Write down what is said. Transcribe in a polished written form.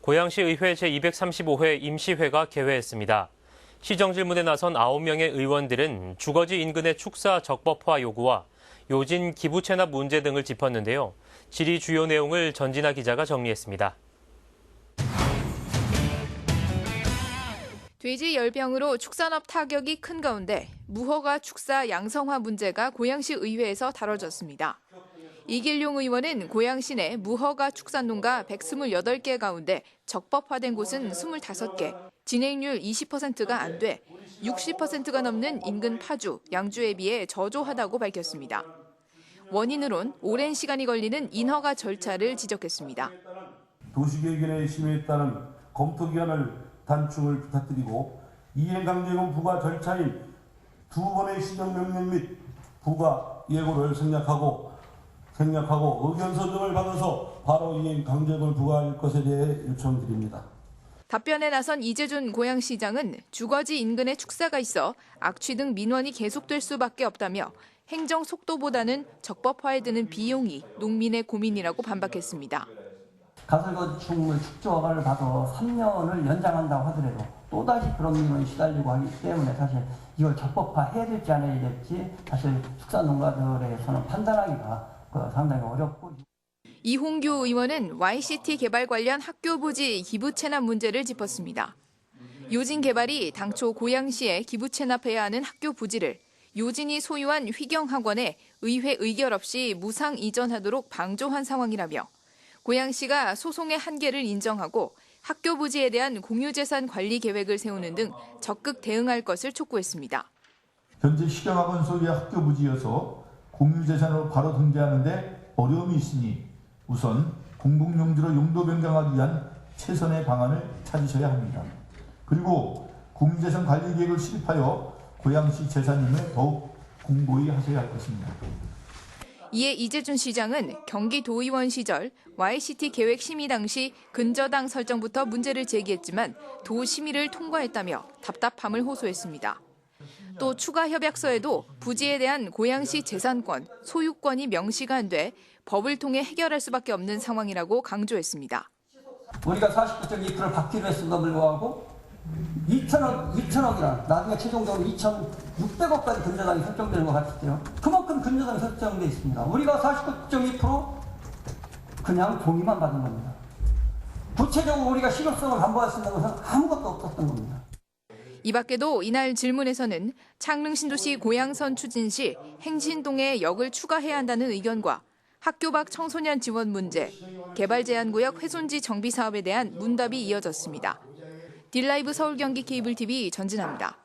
고양시의회 제235회 임시회가 개회했습니다. 시정질문에 나선 9명의 의원들은 주거지 인근의 축사 적법화 요구와 요진 기부 체납 문제 등을 짚었는데요. 질의 주요 내용을 전진아 기자가 정리했습니다. 돼지 열병으로 축산업 타격이 큰 가운데 무허가 축사 양성화 문제가 고양시 의회에서 다뤄졌습니다. 이길용 의원은 고양시 내 무허가 축산농가 128개 가운데 적법화된 곳은 25개, 진행률 20%가 안 돼 60%가 넘는 인근 파주, 양주에 비해 저조하다고 밝혔습니다. 원인으론 오랜 시간이 걸리는 인허가 절차를 지적했습니다. 도시계획위원회의 심의에 따른 검토기한을 단축을 부탁드리고 이행강제금 부과 절차인 2번의 시정명령 및 부과 예고를 생략하고 의견서 등을 받아서 바로 이행 강제금을 부과할 것에 대해 요청드립니다. 답변에 나선 이재준 고양시장은 주거지 인근에 축사가 있어 악취 등 민원이 계속될 수밖에 없다며 행정 속도보다는 적법화에 드는 비용이 농민의 고민이라고 반박했습니다. 가설건축물 축조를 봐도 3년을 연장한다고 하더라도 또다시 그런 민원이 시달리고 하기 때문에 사실 이걸 적법화해야 될지 안 해야 될지 사실 축산농가들에서는 판단하기가 상당히 어렵고. 이홍규 의원은 YCT 개발 관련 학교 부지 기부 체납 문제를 짚었습니다. 요진 개발이 당초 고양시에 기부 체납해야 하는 학교 부지를 요진이 소유한 휘경학원에 의회 의결 없이 무상 이전하도록 방조한 상황이라며 고양시가 소송의 한계를 인정하고 학교 부지에 대한 공유재산 관리 계획을 세우는 등 적극 대응할 것을 촉구했습니다. 현재 휘경학원 소유의 학교 부지여서 공유재산으로 바로 등재하는 데 어려움이 있으니 우선 공공용지로 용도 변경하기 위한 최선의 방안을 찾으셔야 합니다. 그리고 공유재산 관리 계획을 수립하여 고양시 재산임을 더욱 공고히 하셔야 할 것입니다. 이에 이재준 시장은 경기도의원 시절 YCT 계획 심의 당시 근저당 설정부터 문제를 제기했지만 도 심의를 통과했다며 답답함을 호소했습니다. 또 추가 협약서에도 부지에 대한 고양시 재산권, 소유권이 명시가 안 돼 법을 통해 해결할 수밖에 없는 상황이라고 강조했습니다. 우리가 49.2%를 받기로 했음에도 불구하고 2천억이나 나중에 최종적으로 2,600억까지 근저당이 설정되는 것 같은데요. 그만큼 근저당이 설정돼 있습니다. 우리가 49.2% 그냥 동의만 받은 겁니다. 구체적으로 우리가 실효성을 담보할 수 있는 것은 아무것도 없었던 겁니다. 이 밖에도 이날 질문에서는 창릉신도시 고양선 추진 시 행신동에 역을 추가해야 한다는 의견과 학교 밖 청소년 지원 문제, 개발 제한구역 훼손지 정비 사업에 대한 문답이 이어졌습니다. 딜라이브 서울 경기 케이블 TV 전진아입니다.